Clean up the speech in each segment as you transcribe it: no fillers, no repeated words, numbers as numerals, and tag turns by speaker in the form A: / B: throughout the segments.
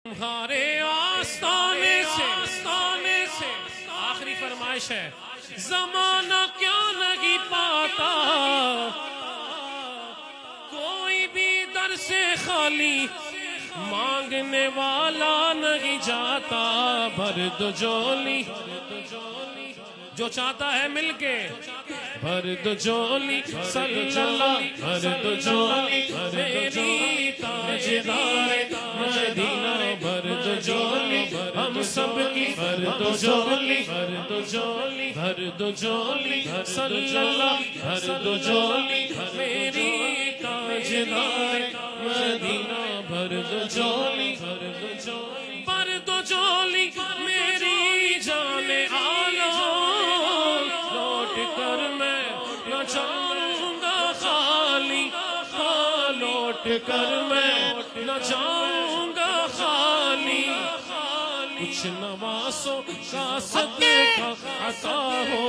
A: تمہارے آستانے سے آخری فرمائش ہے، زمانہ کیا نہیں پاتا، کوئی بھی در سے خالی مانگنے والا نہیں جاتا، بھر دو جولی جو چاہتا ہے مل کے، بھر دو جولی صلی اللہ، بھر دو جولی میری تاجدار مدینہ، بھر دو جولی ہم سب کی، بھر دو جولی، بھر دو جولی، بھر دو جولی صلی اللہ، بھر دو جولی میری تاجدار مدینہ، بھر دو جولی، بھر دو جولی، بھر دو جولی میری جان عالم، لوٹ کر میں نہ جاؤں گا خالی، لوٹ کر میں نہ جاؤں گا خالی، کچھ نواسوں کا صدقہ عطا ہو،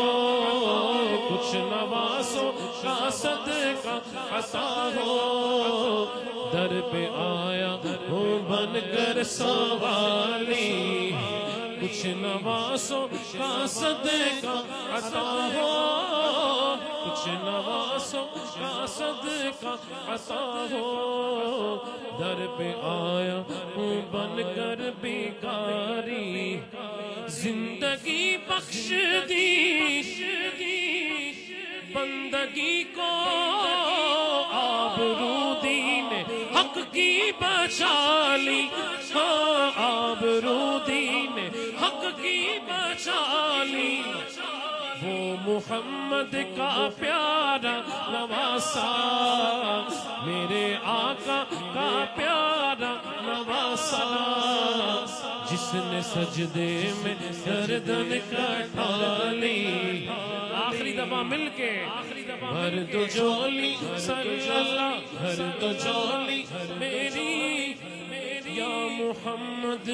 A: کچھ نواسوں کا صدقہ عطا ہو، در پہ آیا ہوں بن کر سوالی، کچھ نواسوں کا صدقہ عطا ہو، کچھ نواسوں کا صدقہ عطا ہو، در پہ آیا ہوں بن کر بیکاری، زندگی بخش دی بندگی کو، آبرو دین حق کی بچا لی، ہاں آبرو دین حق کی بچا لی، وہ محمد کا پیارا نواسا، میرے آقا کا پیارا نواسا، جس نے سجدے میں گردن کٹا لی، آخری دفعہ مل کے، بھر دو جولی صلی اللہ، بھر دو جولی میری یا محمد